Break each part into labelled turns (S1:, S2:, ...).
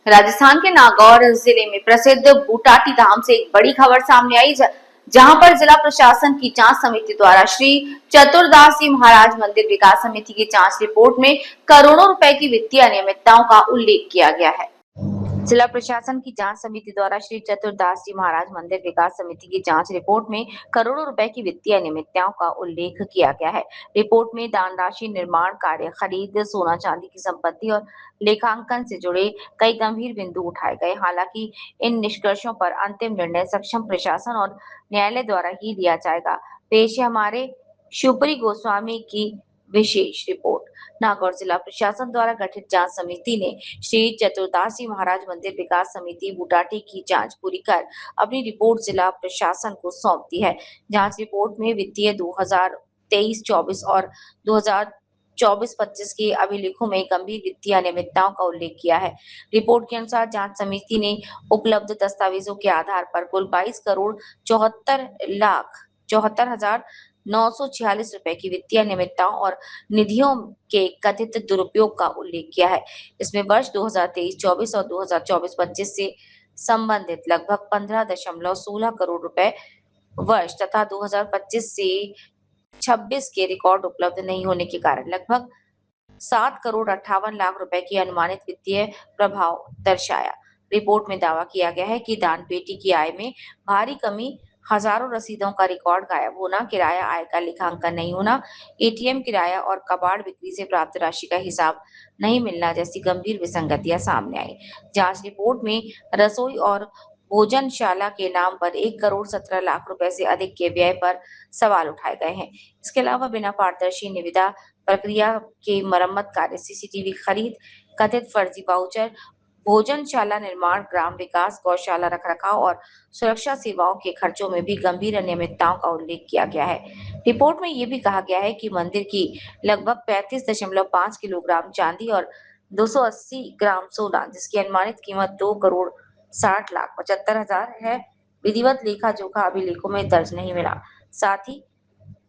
S1: राजस्थान के नागौर जिले में प्रसिद्ध बूटाटी धाम से एक बड़ी खबर सामने आई, जहां पर जिला प्रशासन की जांच समिति द्वारा श्री चतुरदास जी महाराज मंदिर विकास समिति की जांच रिपोर्ट में करोड़ों रुपए की वित्तीय अनियमितताओं का उल्लेख किया गया है। जिला प्रशासन की जांच समिति द्वारा श्री चतुरदास जी महाराज मंदिर विकास समिति की जांच रिपोर्ट में करोड़ों रुपए की वित्तीय अनियमितताओं का उल्लेख किया गया है। रिपोर्ट में दान राशि, निर्माण कार्य, खरीद, सोना चांदी की संपत्ति और लेखांकन से जुड़े कई गंभीर बिंदु उठाए गए। हालांकि इन निष्कर्षों पर अंतिम निर्णय सक्षम प्रशासन और न्यायालय द्वारा ही लिया जाएगा। पेश है हमारे शिवपुरी गोस्वामी की विशेष रिपोर्ट। नागौर जिला प्रशासन द्वारा गठित जांच समिति ने श्री चतुरदास जी महाराज मंदिर विकास समिति बूटाटी की जांच पूरी कर अपनी रिपोर्ट जिला प्रशासन को सौंप दी है। जांच रिपोर्ट में वित्तीय 2023-24 और 2024-25 के अभिलेखों में गंभीर वित्तीय अनियमितताओं का उल्लेख किया है। रिपोर्ट के अनुसार जांच समिति ने उपलब्ध दस्तावेजों के आधार पर कुल 22 करोड़ 74,74,946 रुपए की वित्तीय अनियमितताओं और निधियों के कथित दुरुपयोग का उल्लेख किया है। इसमें वर्ष 2023-24 और 2024-25 से संबंधित लगभग 15.16 करोड़ रुपए वर्ष तथा 2025 से 26 के रिकॉर्ड उपलब्ध नहीं होने के कारण लगभग 7 करोड़ 58 लाख रुपए की अनुमानित वित्तीय प्रभाव दर्शाया। रिपोर्ट में दावा किया गया है कि दान पेटी की आय में भारी कमी, हजारों रसीदों का रिकॉर्ड गायब होना, किराया आय का लेखांकन नहीं होना, एटीएम किराया और कबाड़ बिक्री से प्राप्त राशि का हिसाब नहीं मिलना जैसी गंभीर विसंगतियां सामने आई। जांच रिपोर्ट में रसोई और भोजनशाला के नाम पर 1 करोड़ 17 लाख रुपए से अधिक के व्यय पर सवाल उठाए गए हैं। इसके अलावा बिना पारदर्शी निविदा प्रक्रिया के मरम्मत कार्य, सीसीटीवी खरीद, कथित फर्जी वाउचर, भोजनशाला निर्माण, ग्राम विकास, गौशाला रखरखाव और सुरक्षा सेवाओं के खर्चों में भी गंभीर अनियमितताओं का उल्लेख किया गया है। रिपोर्ट में ये भी कहा गया है कि मंदिर की लगभग 35.5 किलोग्राम चांदी और 280 ग्राम सोना, जिसकी अनुमानित कीमत 2 करोड़ 60,75,000 है, विधिवत लेखा जोखा अभिलेखों में दर्ज नहीं मिला। साथ ही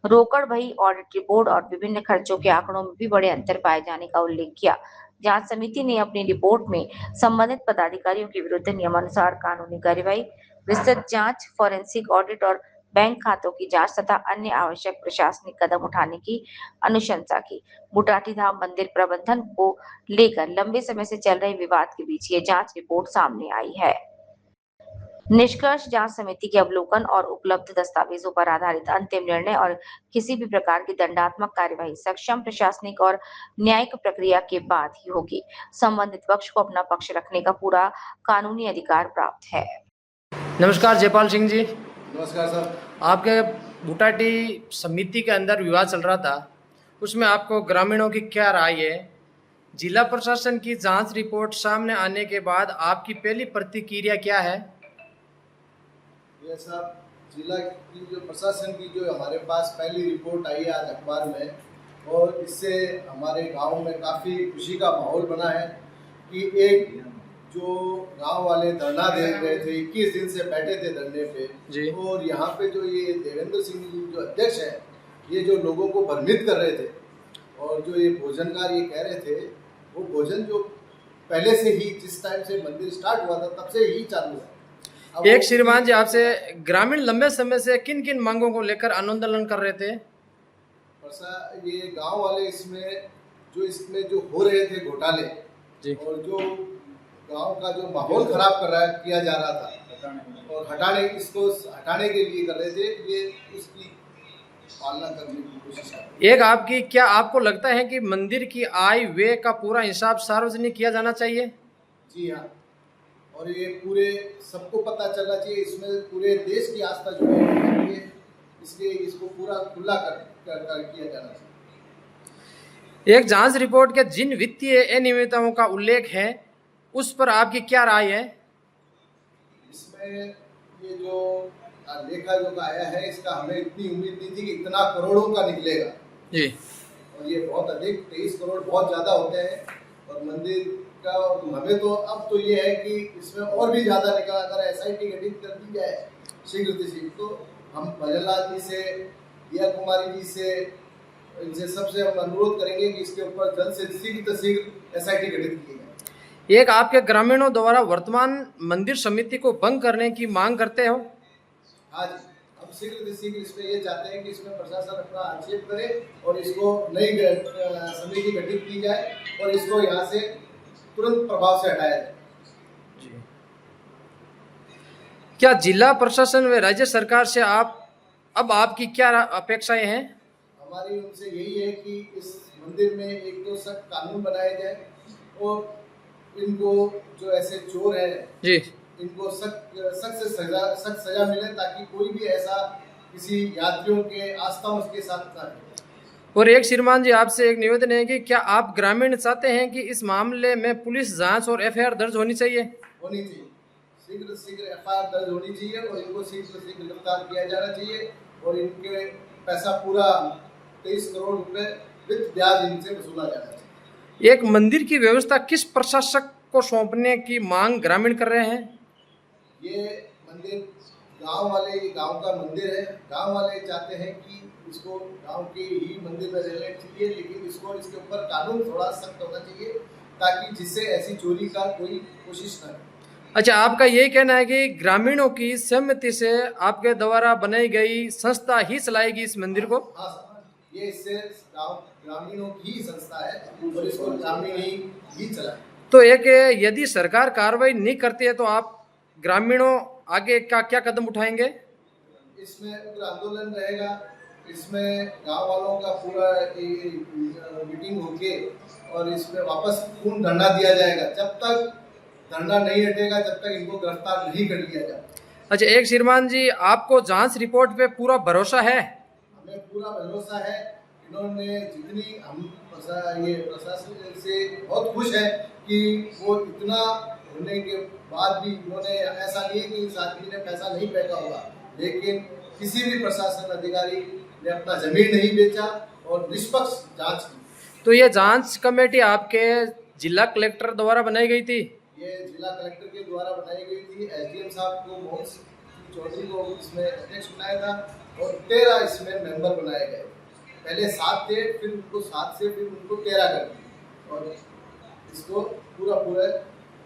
S1: रोकड़ बही, ऑडिट रिपोर्ट और विभिन्न खर्चों के आंकड़ों में भी बड़े अंतर पाए जाने का उल्लेख किया। जांच समिति ने अपनी रिपोर्ट में संबंधित पदाधिकारियों के विरुद्ध नियमानुसार कानूनी कार्रवाई, विस्तृत जांच, फॉरेंसिक ऑडिट और बैंक खातों की जांच तथा अन्य आवश्यक प्रशासनिक कदम उठाने की अनुशंसा की। बूटाटी धाम मंदिर प्रबंधन को लेकर लंबे समय से चल रहे विवाद के बीच ये जांच रिपोर्ट सामने आई है। निष्कर्ष जांच समिति के अवलोकन और उपलब्ध दस्तावेजों पर आधारित अंतिम निर्णय और किसी भी प्रकार की दंडात्मक कार्यवाही सक्षम प्रशासनिक और न्यायिक प्रक्रिया के बाद ही होगी। संबंधित पक्ष को अपना पक्ष रखने का पूरा कानूनी अधिकार प्राप्त है।
S2: नमस्कार जयपाल सिंह जी।
S3: नमस्कार सर।
S2: आपके बूटाटी समिति के अंदर विवाद चल रहा था, उसमें आपको ग्रामीणों की क्या राय है? जिला प्रशासन की जांच रिपोर्ट सामने आने के बाद आपकी पहली प्रतिक्रिया क्या है?
S3: ये सब जिला की जो प्रशासन की जो हमारे पास पहली रिपोर्ट आई है आज अखबार में, और इससे हमारे गांव में काफ़ी खुशी का माहौल बना है कि एक जो गांव वाले धरना दे रहे थे, 21 दिन से बैठे थे धरने पे
S2: जी।
S3: और यहाँ पे जो ये देवेंद्र सिंह जी जो अध्यक्ष है, ये जो लोगों को भ्रमित कर रहे थे और जो ये भोजनकार ये कह रहे थे, वो भोजन जो पहले से ही जिस टाइम से मंदिर स्टार्ट हुआ था तब से ही चालू है।
S2: एक श्रीमान जी, आपसे ग्रामीण लंबे समय से किन किन मांगों को लेकर आंदोलन कर रहे थे?
S3: ये गांव वाले इसमें जो हो रहे थे घोटाले जी, और जो गांव का जो माहौल खराब किया जा रहा था और इसको हटाने के लिए कर रहे थे, ये उसकी पालना करने की कोशिश कर रहे थे।
S2: एक आपको लगता है कि मंदिर की आय व्यय का पूरा हिसाब सार्वजनिक किया जाना चाहिए?
S3: जी हाँ, और ये पूरे सबको पता चलना चाहिए, इसमें पूरे देश की आस्था जुड़ी है, इसलिए इसको पूरा खुला कर किया जाना चाहिए।
S2: एक जांच रिपोर्ट के जिन वित्तीय अनियमितताओं का उल्लेख है, उस पर आपकी क्या राय है?
S3: इसमें ये जो लेखा जो आया है, इसका हमें इतनी उम्मीद नहीं थी कि इतना करोड़ों का निकलेगा
S2: जी,
S3: और ये बहुत अधिक 23 करोड़ बहुत ज़्यादा होते हैं। और मंदिर का हमें तो अब तो ये है कि इसमें और भी ज़्यादा निकला, अगर SIT गठित कर दी जाए शीघ्र तो हम भजनलाल जी से, दिया कुमारी जी से, इनसे सबसे हम अनुरोध करेंगे कि इसके ऊपर जल्द से शीघ्र SIT गठित की जाए।
S2: एक आपके ग्रामीणों द्वारा वर्तमान मंदिर समिति को भंग करने की मांग करते हो।
S3: हाँ जी, हम शीघ्र से शीघ्र इसमें ये चाहते हैं कि इसमें प्रशासन अपना हस्तक्षेप करे और इसको नई समिति गठित की जाए और इसको यहाँ से तुरंत प्रभाव से हटाया जाए।
S2: क्या जिला प्रशासन व राज्य सरकार से आपकी क्या अपेक्षाएं हैं?
S3: हमारी उनसे यही है कि इस मंदिर में एक तो सख्त कानून बनाया जाए और इनको जो ऐसे चोर हैं
S2: जी,
S3: इनको सख्त सजा मिले ताकि कोई भी ऐसा किसी यात्रियों के आस्थाओं के साथ ना हो।
S2: और एक श्रीमान जी, आपसे एक निवेदन है कि क्या आप ग्रामीण चाहते हैं कि इस मामले में पुलिस जांच और एफआईआर दर्ज होनी चाहिए?
S3: होनी चाहिए, शीघ्र से शीघ्र एफआईआर दर्ज होनी चाहिए और इनको शीघ्र से शीघ्र गिरफ्तार किया जाना चाहिए और इनके पैसा पूरा 23 करोड़ रुपए विद ब्याज इनसे वसूला जाना चाहिए।
S2: एक मंदिर की व्यवस्था किस प्रशासक को सौंपने की मांग ग्रामीण कर रहे हैं?
S3: ये मंदिर गांव का मंदिर है। गांव वाले चाहते हैं कि इसको गांव के ही मंदिर में रहना चाहिए, लेकिन इसको इसके ऊपर कानून थोड़ा सख्त होना चाहिए ताकि जिससे ऐसी चोरी का कोई कोशिश न करे।
S2: अच्छा, आपका यही कहना है कि ग्रामीणों की सहमति से आपके द्वारा बनाई गई संस्था ही चलाएगी इस मंदिर को?
S3: हाँ सर, ये इससे ग्रामीणों की ही संस्था है और इसको ग्रामीण ही चलाए।
S2: तो एक यदि सरकार कार्रवाई नहीं करती है तो आप ग्रामीणों आगे का क्या कदम उठाएंगे?
S3: इसमें उग्र आंदोलन रहेगा। इसमें गांव वालों का पूरा मीटिंग होके और इसमें वापस पूर्ण धरना दिया जाएगा। जब तक धरना नहीं हटेगा तब तक इनको गिरफ्तार नहीं कर लिया जाएगा।
S2: अच्छा, एक श्रीमान जी, आपको जांच रिपोर्ट पे पूरा भरोसा है?
S3: हमें पूरा भरोसा है। इन्होंने जितनी हम ये प्रशासन से बहुत खुश है कि वो इतना होने के बाद भी इन्होंने ऐसा नहीं है कि इस आदमी ने पैसा नहीं फेंका होगा, लेकिन किसी भी प्रशासन अधिकारी ने अपना जमीन नहीं बेचा और निष्पक्ष जांच की।
S2: तो ये जांच कमेटी आपके जिला कलेक्टर द्वारा बनाई गई थी?
S3: ये जिला कलेक्टर के द्वारा बनाई गई थी। एसडीएम साहब को मोहन चौधरी को इसमें अध्यक्ष बनाया था और 13 इसमें मेंबर बनाए गए। पहले 7 थे, फिर उनको 7 से फिर उनको 13 कर दिया और इसको पूरा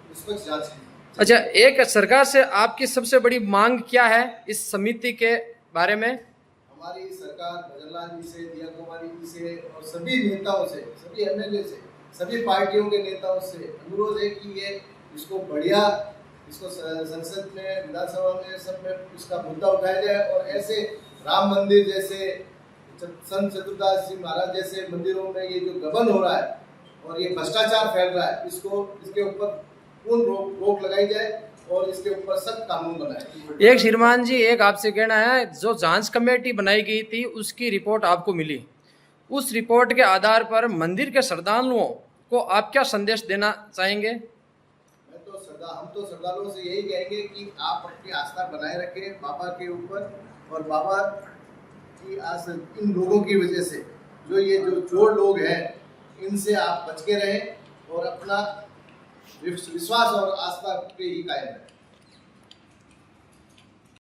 S3: निष्पक्ष जांच की।
S2: अच्छा, एक सरकार से आपकी सबसे बड़ी मांग क्या है इस समिति के बारे में?
S3: हमारी सरकार भजनलाल जी से, दिया कुमारी जी से और सभी नेताओं से, सभी एमएलए से, सभी पार्टियों के नेताओं से अनुरोध है कि ये इसको बढ़िया संसद में, विधानसभा में, सब में इसका मुद्दा उठाया जाए और ऐसे राम मंदिर जैसे, संत चतुर्दास जी महाराज जैसे मंदिरों में ये जो गबन हो रहा है और ये भ्रष्टाचार फैल रहा है, इसके ऊपर पूर्ण रोक लगाई जाए और इसके ऊपर सख्त कानून बनाए।
S2: एक श्रीमान जी, एक आपसे कहना है, जो जांच कमेटी बनाई गई थी उसकी रिपोर्ट आपको मिली, उस रिपोर्ट के आधार पर मंदिर के श्रद्धालुओं को आप क्या संदेश देना चाहेंगे?
S3: हम तो श्रद्धालुओं से यही कहेंगे कि आप अपनी आस्था बनाए रखें बाबा के ऊपर और बाबा की इन लोगों की वजह से जो चोर लोग हैं इनसे आप बच के रहें और अपना विश्वास और आस्था पे ही कायम रहें।